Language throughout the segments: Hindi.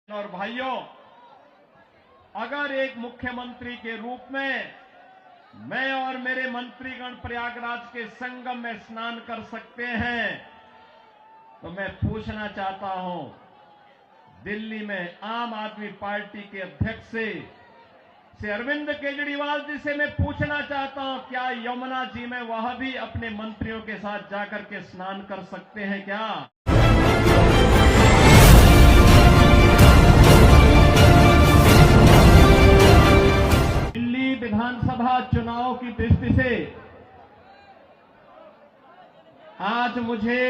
और भाइयों, अगर एक मुख्यमंत्री के रूप में मैं और मेरे मंत्रीगण प्रयागराज के संगम में स्नान कर सकते हैं, तो मैं पूछना चाहता हूं, दिल्ली में आम आदमी पार्टी के अध्यक्ष से अरविंद केजरीवाल जी से मैं पूछना चाहता हूं, क्या यमुना जी में वह भी अपने मंत्रियों के साथ जाकर के स्नान कर सकते हैं क्या? दिल्ली विधानसभा चुनाव की दृष्टि से आज मुझे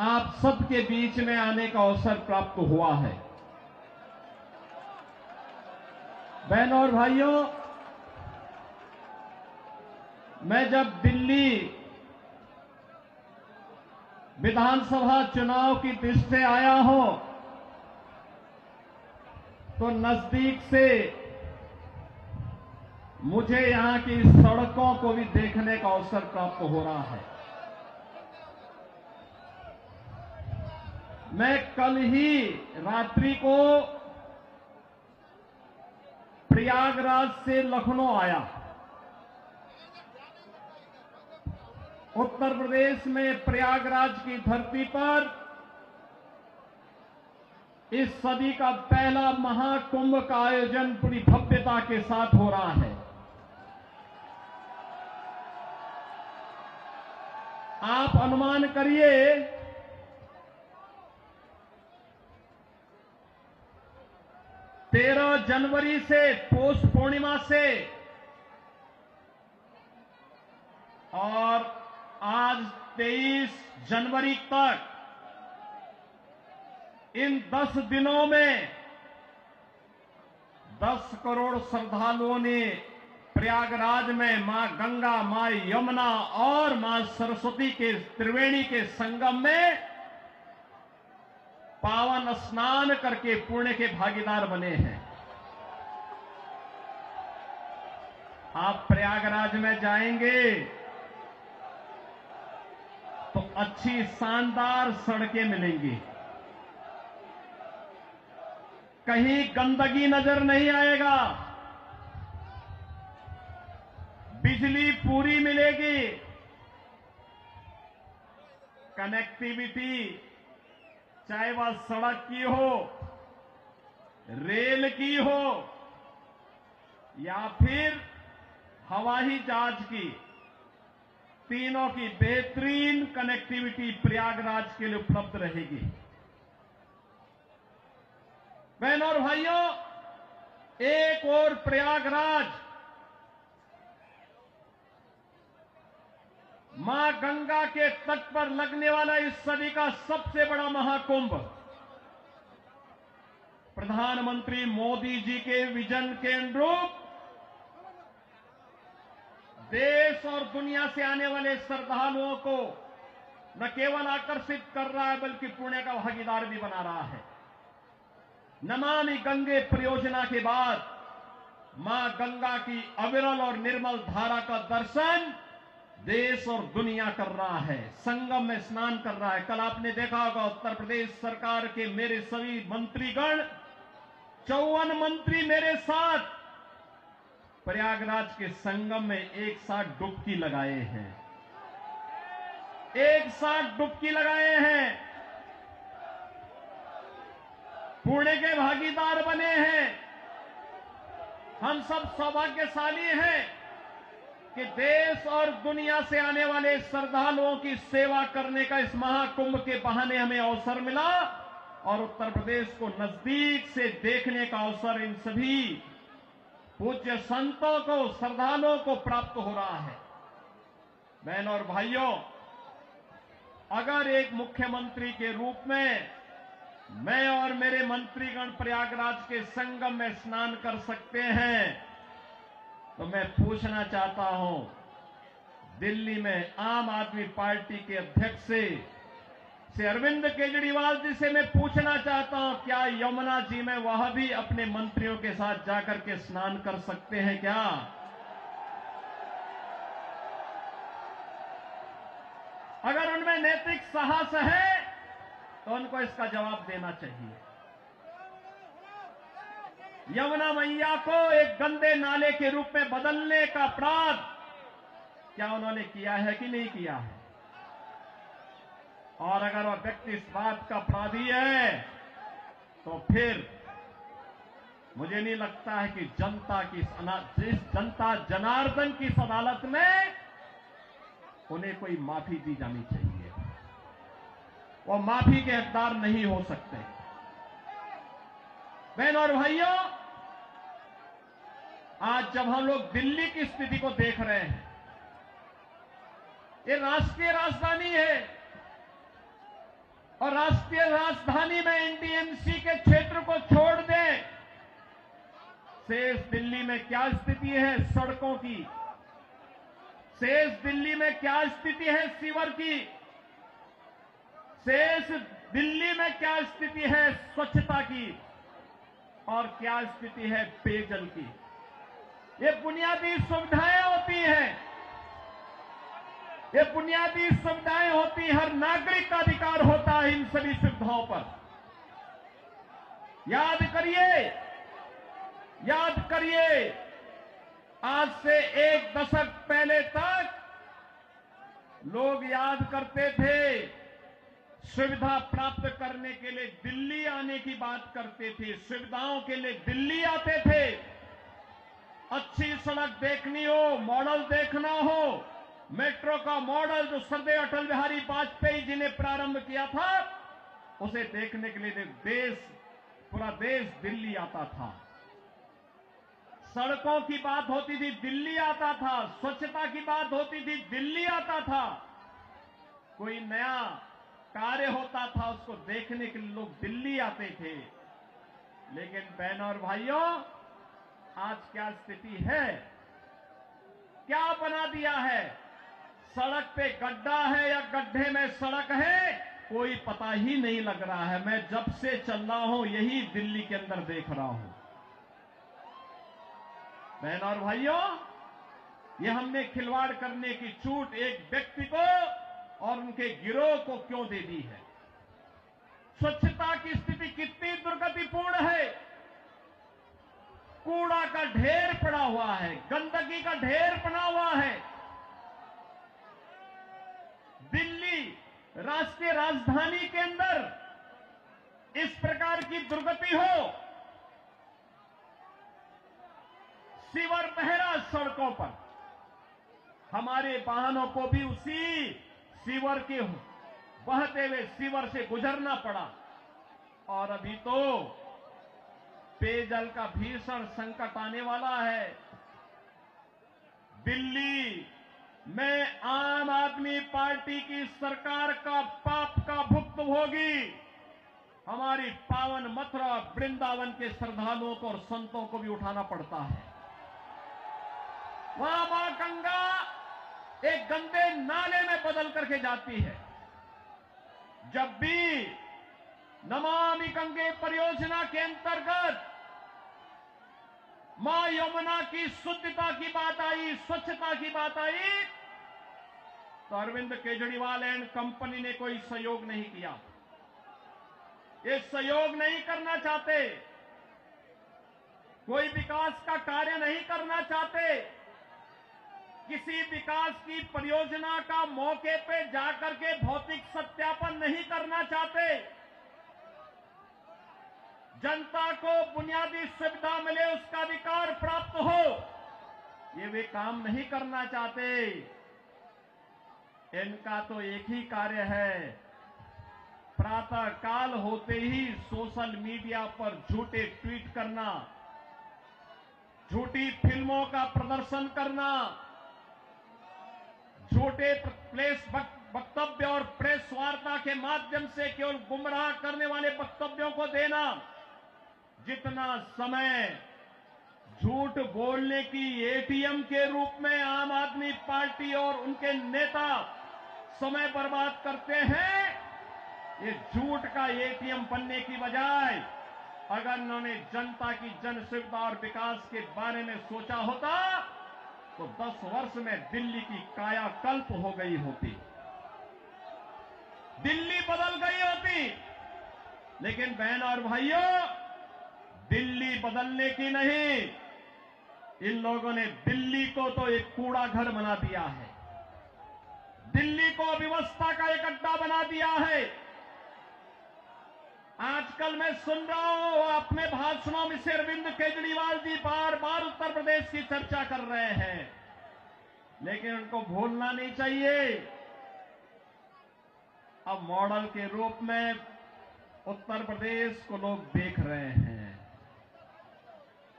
आप सबके बीच में आने का अवसर प्राप्त हुआ है। बहनों और भाइयों, मैं जब दिल्ली विधानसभा चुनाव की दृष्टि से आया हूं, तो नजदीक से मुझे यहां की सड़कों को भी देखने का अवसर प्राप्त हो रहा है। मैं कल ही रात्रि को प्रयागराज से लखनऊ आया। उत्तर प्रदेश में प्रयागराज की धरती पर इस सदी का पहला महाकुंभ का आयोजन पूरी भव्यता के साथ हो रहा है। आप अनुमान करिए, तेरह जनवरी से पौष पूर्णिमा से और आज 23 जनवरी तक इन 10 दिनों में 10 करोड़ श्रद्धालुओं ने प्रयागराज में मां गंगा, मां यमुना और मां सरस्वती के त्रिवेणी के संगम में पावन स्नान करके पुण्य के भागीदार बने हैं। आप प्रयागराज में जाएंगे तो अच्छी शानदार सड़कें मिलेंगी, कहीं गंदगी नजर नहीं आएगा, बिजली पूरी मिलेगी, कनेक्टिविटी चाहे वह सड़क की हो, रेल की हो या फिर हवाई जहाज की, तीनों की बेहतरीन कनेक्टिविटी प्रयागराज के लिए उपलब्ध रहेगी। बहनों और भाइयों, एक और प्रयागराज मां गंगा के तट पर लगने वाला इस सदी का सबसे बड़ा महाकुंभ, प्रधानमंत्री मोदी जी के विजन के अनुरूप देश और दुनिया से आने वाले श्रद्धालुओं को न केवल आकर्षित कर रहा है, बल्कि पुण्य का भागीदार भी बना रहा है। नमामि गंगे परियोजना के बाद मां गंगा की अविरल और निर्मल धारा का दर्शन देश और दुनिया कर रहा है, संगम में स्नान कर रहा है। कल आपने देखा होगा, उत्तर प्रदेश सरकार के मेरे सभी मंत्रीगण, 54 मंत्री मेरे साथ प्रयागराज के संगम में एक साथ डुबकी लगाए हैं, एक साथ डुबकी लगाए हैं, पुण्य के भागीदार बने हैं। हम सब सौभाग्यशाली हैं कि देश और दुनिया से आने वाले श्रद्धालुओं की सेवा करने का इस महाकुंभ के बहाने हमें अवसर मिला और उत्तर प्रदेश को नजदीक से देखने का अवसर इन सभी पूज्य संतों को, श्रद्धालुओं को प्राप्त हो रहा है। बहनों और भाइयों, अगर एक मुख्यमंत्री के रूप में मैं और मेरे मंत्रीगण प्रयागराज के संगम में स्नान कर सकते हैं, तो मैं पूछना चाहता हूं, दिल्ली में आम आदमी पार्टी के अध्यक्ष से अरविंद केजरीवाल जी से मैं पूछना चाहता हूं, क्या यमुना जी में वह भी अपने मंत्रियों के साथ जाकर के स्नान कर सकते हैं क्या? अगर उनमें नैतिक साहस है तो उनको इसका जवाब देना चाहिए। यमुना मैया को एक गंदे नाले के रूप में बदलने का अपराध क्या उन्होंने किया है कि नहीं किया है? और अगर वह व्यक्ति इस बात का अपराधी है तो फिर मुझे नहीं लगता है कि जिस जनता जनार्दन की इस अदालत में उन्हें कोई माफी दी जानी चाहिए। वो माफी के हकदार नहीं हो सकते। बहनों और भाइयों, आज जब हम लोग दिल्ली की स्थिति को देख रहे हैं, ये राष्ट्रीय राजधानी है और राष्ट्रीय राजधानी में एनडीएमसी के क्षेत्र को छोड़ दें, शेष दिल्ली में क्या स्थिति है सड़कों की, शेष दिल्ली में क्या स्थिति है सीवर की, शेष दिल्ली में क्या स्थिति है स्वच्छता की और क्या स्थिति है पेयजल की। ये बुनियादी सुविधाएं होती हैं, ये बुनियादी सुविधाएं होती, हर नागरिक का अधिकार होता है इन सभी सुविधाओं पर। याद करिए, आज से एक दशक पहले तक लोग याद करते थे, सुविधा प्राप्त करने के लिए दिल्ली आने की बात करते थे, सुविधाओं के लिए दिल्ली आते थे। अच्छी सड़क देखनी हो, मॉडल देखना हो, मेट्रो का मॉडल जो सरदार अटल बिहारी वाजपेयी जी ने प्रारंभ किया था, उसे देखने के लिए पूरा देश दिल्ली आता था। सड़कों की बात होती थी, दिल्ली आता था। स्वच्छता की बात होती थी, दिल्ली आता था। कोई नया कार्य होता था, उसको देखने के लिए लोग दिल्ली आते थे। लेकिन बहनों और भाइयों, आज क्या स्थिति है? क्या बना दिया है? सड़क पे गड्ढा है या गड्ढे में सड़क है, कोई पता ही नहीं लग रहा है। मैं जब से चल रहा हूं यही दिल्ली के अंदर देख रहा हूं। बहनों और भाइयों, ये हमने खिलवाड़ करने की छूट एक व्यक्ति को और उनके गिरोह को क्यों दे दी है? स्वच्छता की स्थिति कितनी दुर्गतिपूर्ण है। कूड़ा का ढेर पड़ा हुआ है, गंदगी का ढेर पड़ा हुआ है। दिल्ली राष्ट्रीय राजधानी के अंदर इस प्रकार की दुर्गति हो, सीवर बह रहा सड़कों पर, हमारे वाहनों को भी उसी सीवर के बहते हुए सीवर से गुजरना पड़ा। और अभी तो पेयजल का भीषण संकट आने वाला है। दिल्ली में आम आदमी पार्टी की सरकार का पाप का भुक्तभोगी हमारी पावन मथुरा वृंदावन के श्रद्धालुओं को और संतों को भी उठाना पड़ता है। वहां मां गंगा एक गंदे नाले में बदल करके जाती है। जब भी नमामि गंगे परियोजना के अंतर्गत मां यमुना की शुद्धता की बात आई, स्वच्छता की बात आई, तो अरविंद केजरीवाल एंड कंपनी ने कोई सहयोग नहीं किया। ये सहयोग नहीं करना चाहते, कोई विकास का कार्य नहीं करना चाहते, किसी विकास की परियोजना का मौके पे जाकर के भौतिक सत्यापन नहीं करना चाहते, जनता को बुनियादी सुविधा मिले, उसका अधिकार प्राप्त हो, ये वे काम नहीं करना चाहते। इनका तो एक ही कार्य है, प्रातः काल होते ही सोशल मीडिया पर झूठे ट्वीट करना, झूठी फिल्मों का प्रदर्शन करना, झूठे प्रेस वक्तव्य और प्रेस वार्ता के माध्यम से केवल गुमराह करने वाले वक्तव्यों को देना। जितना समय झूठ बोलने की एटीएम के रूप में आम आदमी पार्टी और उनके नेता समय बर्बाद करते हैं, ये झूठ का एटीएम बनने की बजाय अगर उन्होंने जनता की जन सुविधा और विकास के बारे में सोचा होता तो 10 वर्ष में दिल्ली की कायाकल्प हो गई होती, दिल्ली बदल गई होती। लेकिन बहन और भाइयों, दिल्ली बदलने की नहीं, इन लोगों ने दिल्ली को तो एक कूड़ा घर बना दिया है, दिल्ली को अव्यवस्था का एक अड्डा बना दिया है। आजकल मैं सुन रहा हूं अपने भाषणों में से अरविंद केजरीवाल जी बार बार उत्तर प्रदेश की चर्चा कर रहे हैं, लेकिन उनको भूलना नहीं चाहिए अब मॉडल के रूप में उत्तर प्रदेश को लोग देख रहे हैं।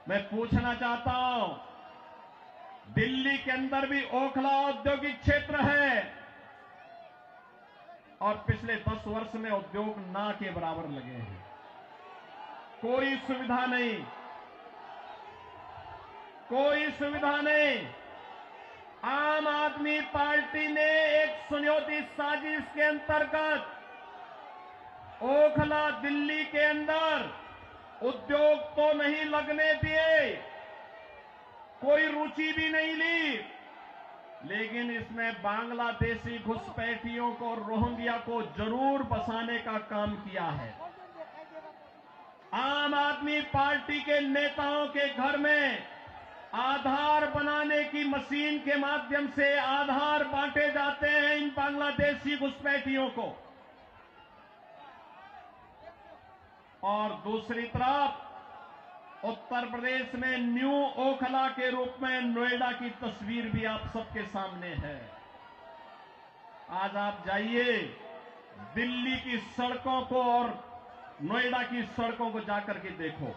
मैं पूछना चाहता हूं, दिल्ली के अंदर भी ओखला औद्योगिक क्षेत्र है और पिछले 10 वर्ष में उद्योग ना के बराबर लगे हैं, कोई सुविधा नहीं, कोई सुविधा नहीं। आम आदमी पार्टी ने एक सुनियोजित साजिश के अंतर्गत ओखला दिल्ली के अंदर उद्योग तो नहीं लगने दिए, कोई रुचि भी नहीं ली, लेकिन इसमें बांग्लादेशी घुसपैठियों को, रोहिंग्या को जरूर बसाने का काम किया है। आम आदमी पार्टी के नेताओं के घर में आधार बनाने की मशीन के माध्यम से आधार बांटे जाते हैं इन बांग्लादेशी घुसपैठियों को, और दूसरी तरफ उत्तर प्रदेश में न्यू ओखला के रूप में नोएडा की तस्वीर भी आप सबके सामने है। आज आप जाइए दिल्ली की सड़कों को और नोएडा की सड़कों को जाकर के देखो,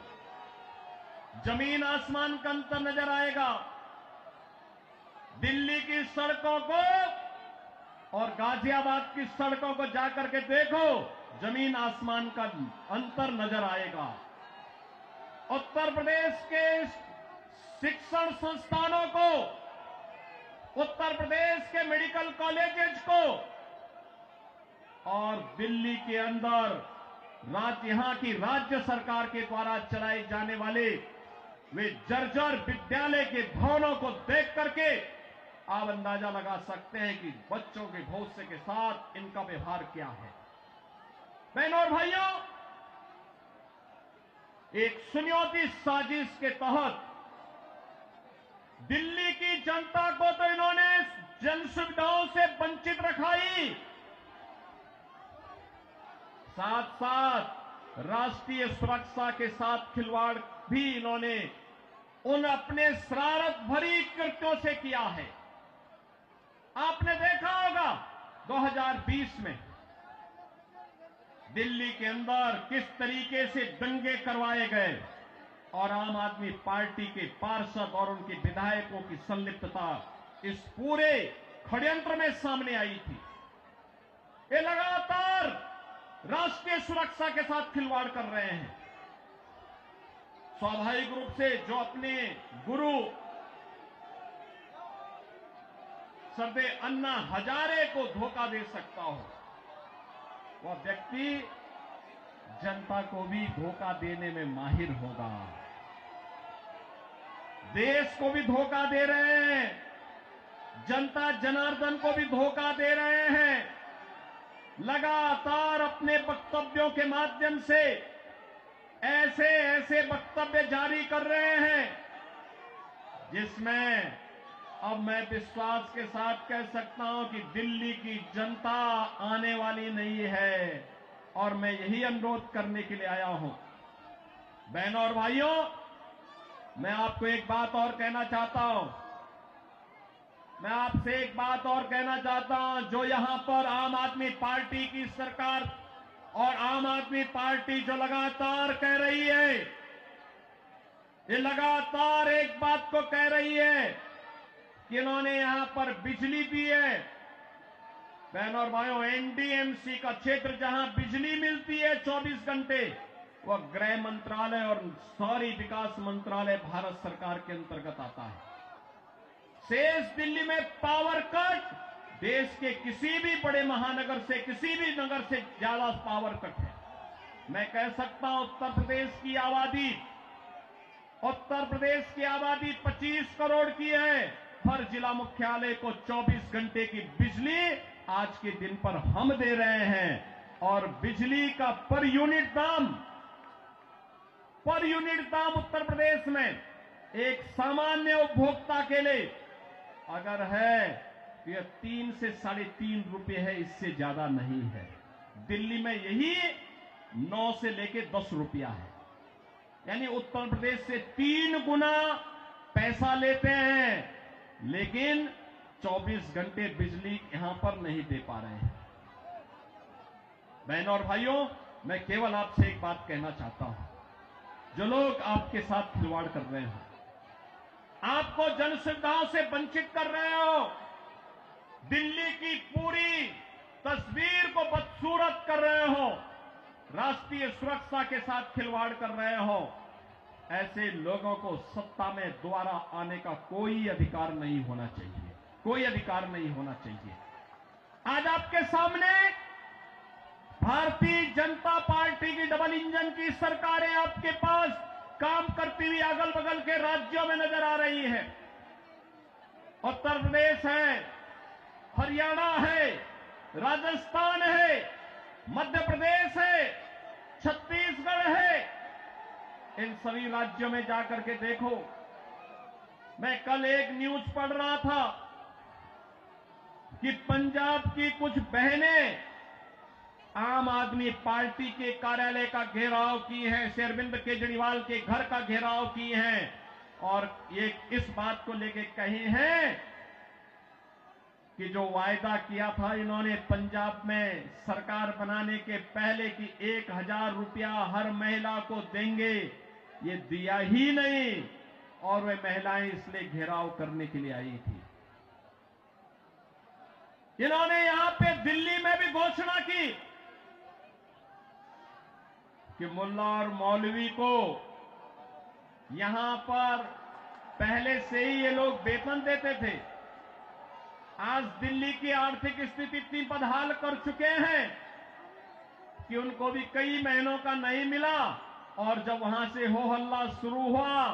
जमीन आसमान का अंतर नजर आएगा। दिल्ली की सड़कों को और गाजियाबाद की सड़कों को जाकर के देखो, जमीन आसमान का अंतर नजर आएगा। उत्तर प्रदेश के शिक्षण संस्थानों को, उत्तर प्रदेश के मेडिकल कॉलेजेस को और दिल्ली के अंदर यहां की राज्य सरकार के द्वारा चलाए जाने वाले वे जर्जर विद्यालय के भवनों को देख करके आप अंदाजा लगा सकते हैं कि बच्चों के भविष्य के साथ इनका व्यवहार क्या है। बहनों और भाइयों, एक सुनियोजित साजिश के तहत दिल्ली की जनता को तो इन्होंने जन सुविधाओं से वंचित रखा ही, साथ साथ राष्ट्रीय सुरक्षा के साथ खिलवाड़ भी इन्होंने उन अपने शरारत भरी कृत्यों से किया है। आपने देखा होगा 2020 में दिल्ली के अंदर किस तरीके से दंगे करवाए गए और आम आदमी पार्टी के पार्षद और उनके विधायकों की संलिप्तता इस पूरे षड्यंत्र में सामने आई थी। ये लगातार राष्ट्रीय सुरक्षा के साथ खिलवाड़ कर रहे हैं। स्वाभाविक रूप से जो अपने गुरु सरदेव अन्ना हजारे को धोखा दे सकता हो, वह व्यक्ति जनता को भी धोखा देने में माहिर होगा। देश को भी धोखा दे रहे हैं, जनता जनार्दन को भी धोखा दे रहे हैं। लगातार अपने वक्तव्यों के माध्यम से ऐसे ऐसे वक्तव्य जारी कर रहे हैं जिसमें अब मैं विश्वास के साथ कह सकता हूं कि दिल्ली की जनता आने वाली नहीं है, और मैं यही अनुरोध करने के लिए आया हूं। बहनों और भाइयों, मैं आपको एक बात और कहना चाहता हूं, मैं आपसे एक बात और कहना चाहता हूं। जो यहां पर आम आदमी पार्टी की सरकार और आम आदमी पार्टी जो लगातार कह रही है, ये लगातार एक बात को कह रही है कि इन्होंने यहां पर बिजली दी है। बहनों और भाइयों, एनडीएमसी का क्षेत्र जहां बिजली मिलती है 24 घंटे, वह गृह मंत्रालय और शहरी विकास मंत्रालय भारत सरकार के अंतर्गत आता है। शेष दिल्ली में पावर कट देश के किसी भी बड़े महानगर से, किसी भी नगर से ज्यादा पावर कट है। मैं कह सकता हूं उत्तर प्रदेश की आबादी 25 करोड़ की है। हर जिला मुख्यालय को 24 घंटे की बिजली आज के दिन पर हम दे रहे हैं, और बिजली का पर यूनिट दाम पर यूनिट दाम उत्तर प्रदेश में एक सामान्य उपभोक्ता के लिए अगर है तो यह 3 से 3.5 रुपए है, इससे ज्यादा नहीं है। दिल्ली में यही 9 से लेके 10 रुपया है, यानी उत्तर प्रदेश से 3 गुना पैसा लेते हैं, लेकिन 24 घंटे बिजली यहां पर नहीं दे पा रहे हैं। बहनों और भाइयों, मैं केवल आपसे एक बात कहना चाहता हूं, जो लोग आपके साथ खिलवाड़ कर रहे हो, आपको जन सुविधाओं से वंचित कर रहे हो, दिल्ली की पूरी तस्वीर को बदसूरत कर रहे हो, राष्ट्रीय सुरक्षा के साथ खिलवाड़ कर रहे हो, ऐसे लोगों को सत्ता में दोबारा आने का कोई अधिकार नहीं होना चाहिए, कोई अधिकार नहीं होना चाहिए। आज आपके सामने भारतीय जनता पार्टी की डबल इंजन की सरकारें आपके पास काम करती हुई अगल बगल के राज्यों में नजर आ रही है। उत्तर प्रदेश है, हरियाणा है, राजस्थान है, मध्य प्रदेश है, छत्तीसगढ़ है। इन सभी राज्यों में जाकर के देखो। मैं कल एक न्यूज पढ़ रहा था कि पंजाब की कुछ बहनें आम आदमी पार्टी के कार्यालय का घेराव की हैं, श्री अरविंद केजरीवाल के घर का घेराव की हैं और ये इस बात को लेके कही हैं कि जो वायदा किया था इन्होंने पंजाब में सरकार बनाने के पहले कि 1000 रुपया हर महिला को देंगे, ये दिया ही नहीं और वे महिलाएं इसलिए घेराव करने के लिए आई थी। इन्होंने यहां पे दिल्ली में भी घोषणा की कि मुल्ला और मौलवी को यहां पर पहले से ही ये लोग वेतन देते थे। आज दिल्ली की आर्थिक स्थिति इतनी बदहाल कर चुके हैं कि उनको भी कई महीनों का नहीं मिला और जब वहां से हो हल्ला शुरू हुआ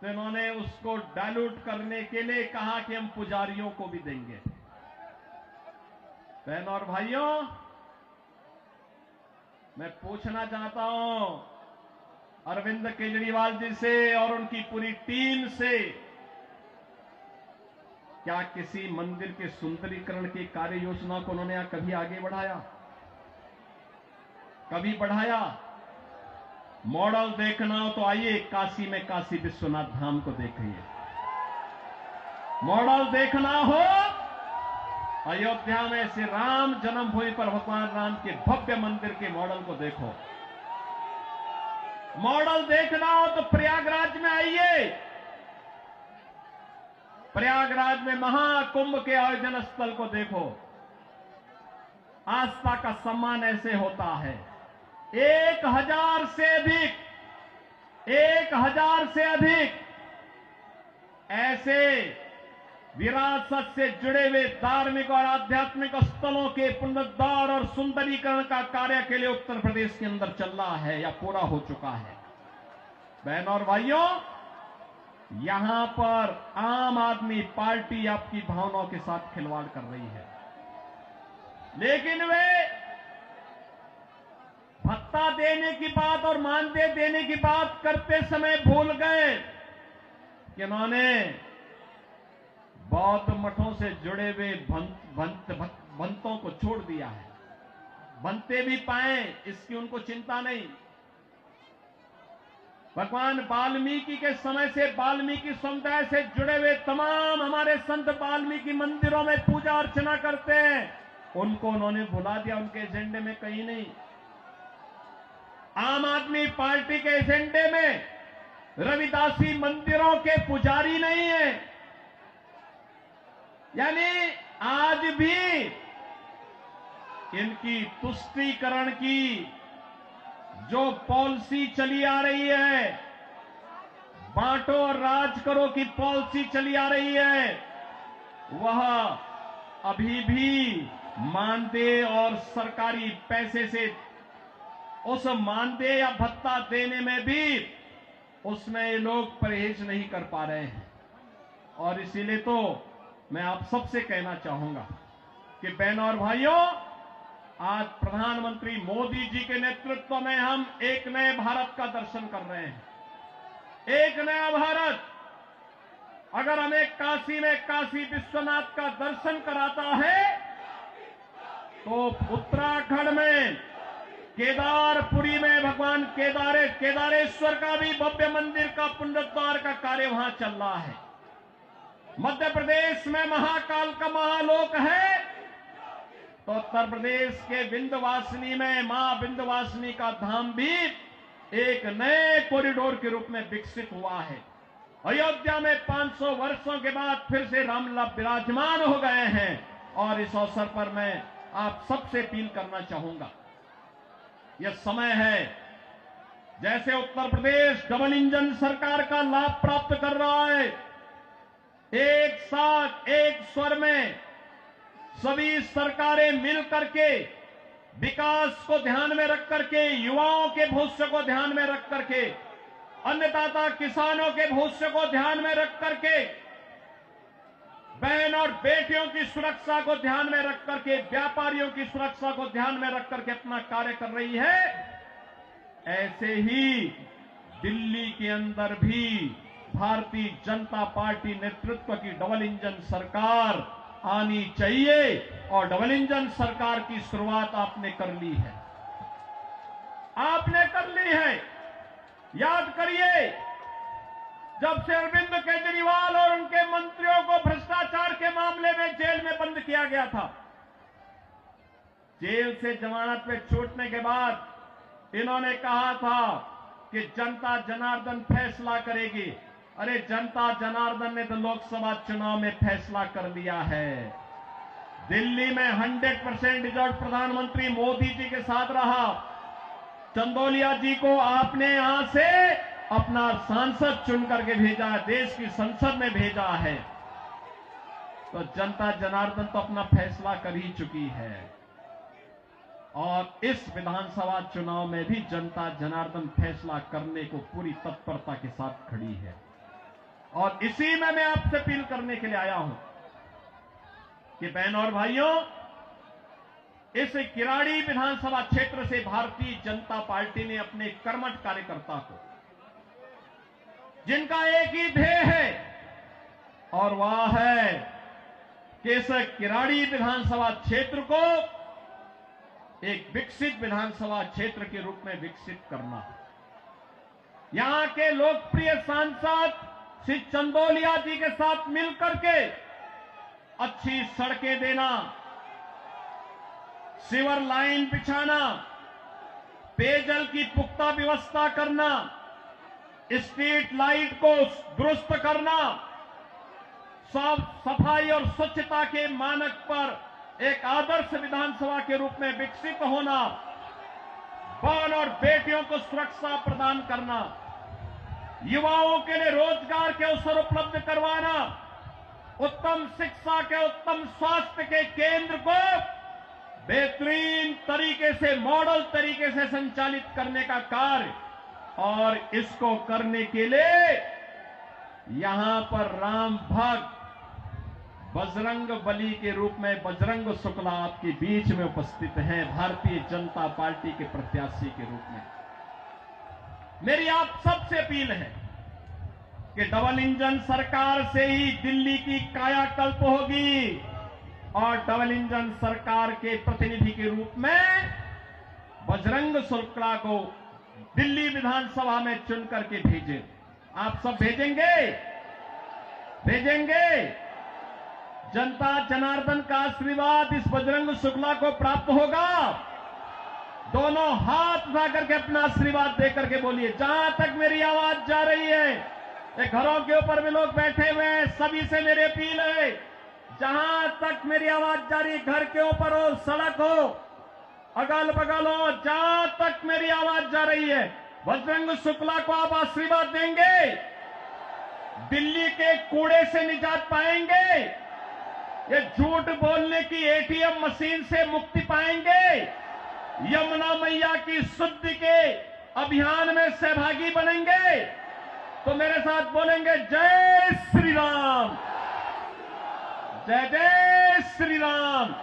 तो इन्होंने उसको डाइल्यूट करने के लिए कहा कि हम पुजारियों को भी देंगे। बहनों और भाइयों, मैं पूछना चाहता हूं अरविंद केजरीवाल जी से और उनकी पूरी टीम से, क्या किसी मंदिर के सुंदरीकरण की कार्य योजना को उन्होंने कभी आगे बढ़ाया? कभी बढ़ाया? मॉडल देखना हो तो आइए काशी में काशी विश्वनाथ धाम को देखिए। मॉडल देखना हो अयोध्या में श्री राम जन्मभूमि पर भगवान राम के भव्य मंदिर के मॉडल को देखो। मॉडल देखना हो तो प्रयागराज में आइए। प्रयागराज में महाकुंभ के आयोजन स्थल को देखो। आस्था का सम्मान ऐसे होता है। 1000 से अधिक ऐसे विरासत से जुड़े हुए धार्मिक और आध्यात्मिक स्थलों के पुनरुद्धार और सुंदरीकरण का कार्य के लिए उत्तर प्रदेश के अंदर चल रहा है या पूरा हो चुका है। बहनों और भाइयों, यहां पर आम आदमी पार्टी आपकी भावनाओं के साथ खिलवाड़ कर रही है, लेकिन वे भत्ता देने की बात और मानदेय देने की बात करते समय भूल गए कि उन्होंने बौद्ध मठों से जुड़े हुए भंतों को छोड़ दिया है। बनते भी पाए इसकी उनको चिंता नहीं। भगवान वाल्मीकि के समय से वाल्मीकि समुदाय से जुड़े हुए तमाम हमारे संत वाल्मीकि मंदिरों में पूजा अर्चना करते हैं, उनको उन्होंने भुला दिया, उनके एजेंडे में कहीं नहीं। आम आदमी पार्टी के एजेंडे में रविदासी मंदिरों के पुजारी नहीं है। यानी आज भी इनकी तुष्टीकरण की जो पॉलिसी चली आ रही है, बांटो और राज करो की पॉलिसी चली आ रही है, वह अभी भी मानदेय और सरकारी पैसे से उस मानदेय या भत्ता देने में भी उसमें ये लोग परहेज नहीं कर पा रहे हैं। और इसीलिए तो मैं आप सबसे कहना चाहूंगा कि बहनों और भाइयों, आज प्रधानमंत्री मोदी जी के नेतृत्व में हम एक नए भारत का दर्शन कर रहे हैं। एक नया भारत। अगर हमें काशी में काशी विश्वनाथ का दर्शन कराता है तो उत्तराखंड में केदारपुरी में भगवान केदारेश्वर का भी भव्य मंदिर का पुनरुद्धार का कार्य वहां चल रहा है। मध्य प्रदेश में महाकाल का महालोक है तो उत्तर प्रदेश के विंध्यवासिनी में मां विंध्यवासिनी का धाम भी एक नए कॉरिडोर के रूप में विकसित हुआ है। अयोध्या में 500 वर्षों के बाद फिर से रामलला विराजमान हो गए हैं और इस अवसर पर मैं आप सबसे अपील करना चाहूंगा, यह समय है जैसे उत्तर प्रदेश डबल इंजन सरकार का लाभ प्राप्त कर रहा है, एक साथ एक स्वर में सभी सरकारें मिल करके विकास को ध्यान में रख करके, युवाओं के भविष्य को ध्यान में रख करके, अन्नदाता किसानों के भविष्य को ध्यान में रख करके, बहन और बेटियों की सुरक्षा को ध्यान में रख करके, व्यापारियों की सुरक्षा को ध्यान में रख करके अपना कार्य कर रही है। ऐसे ही दिल्ली के अंदर भी भारतीय जनता पार्टी नेतृत्व की डबल इंजन सरकार आनी चाहिए और डबल इंजन सरकार की शुरुआत आपने कर ली है। आपने कर ली है। याद करिए, जब से अरविंद केजरीवाल और उनके मंत्रियों को भ्रष्टाचार के मामले में जेल में बंद किया गया था, जेल से जमानत पे छूटने के बाद इन्होंने कहा था कि जनता जनार्दन फैसला करेगी। अरे जनता जनार्दन ने तो लोकसभा चुनाव में फैसला कर लिया है। दिल्ली में 100% रिजल्ट प्रधानमंत्री मोदी जी के साथ रहा। चंदौलिया जी को आपने यहां से अपना सांसद चुन करके भेजा है, देश की संसद में भेजा है, तो जनता जनार्दन तो अपना फैसला कर ही चुकी है। और इस विधानसभा चुनाव में भी जनता जनार्दन फैसला करने को पूरी तत्परता के साथ खड़ी है। और इसी में मैं आपसे अपील करने के लिए आया हूं कि बहन और भाइयों, इस किराड़ी विधानसभा क्षेत्र से भारतीय जनता पार्टी ने अपने कर्मठ कार्यकर्ता को, जिनका एक ही ध्येय है और वह है कि इस किराड़ी विधानसभा क्षेत्र को एक विकसित विधानसभा क्षेत्र के रूप में विकसित करना। यहां के लोकप्रिय सांसद श्री चंदौलिया जी के साथ मिलकर के अच्छी सड़कें देना, सीवर लाइन बिछाना, पेयजल की पुख्ता व्यवस्था करना, स्ट्रीट लाइट को दुरुस्त करना, साफ सफाई और स्वच्छता के मानक पर एक आदर्श विधानसभा के रूप में विकसित होना, बहन और बेटियों को सुरक्षा प्रदान करना, युवाओं के लिए रोजगार के अवसर उपलब्ध करवाना, उत्तम शिक्षा के, उत्तम स्वास्थ्य के केंद्र को बेहतरीन तरीके से, मॉडल तरीके से संचालित करने का कार्य, और इसको करने के लिए यहां पर राम भक्त बजरंग बली के रूप में बजरंग शुक्ला आपके बीच में उपस्थित हैं, भारतीय जनता पार्टी के प्रत्याशी के रूप में। मेरी आप सबसे अपील है कि डबल इंजन सरकार से ही दिल्ली की कायाकल्प होगी और डबल इंजन सरकार के प्रतिनिधि के रूप में बजरंग शुक्ला को दिल्ली विधानसभा में चुन करके भेजें। आप सब भेजेंगे? भेजेंगे? जनता जनार्दन का आशीर्वाद इस बजरंग शुक्ला को प्राप्त होगा। दोनों हाथ उठा करके अपना आशीर्वाद दे करके बोलिए। जहां तक मेरी आवाज जा रही है, ये घरों के ऊपर भी लोग बैठे हुए हैं, सभी से मेरी अपील है, जहां तक मेरी आवाज जा रही है, घर के ऊपर हो, सड़क हो, अगल बगल हो, जहां तक मेरी आवाज जा रही है, बजरंग शुक्ला को आप आशीर्वाद देंगे? दिल्ली के कूड़े से निजात पाएंगे? ये झूठ बोलने की एटीएम मशीन से मुक्ति पाएंगे? यमुना मैया की शुद्धि के अभियान में सहभागी बनेंगे? तो मेरे साथ बोलेंगे जय श्री राम, जय जय श्री राम।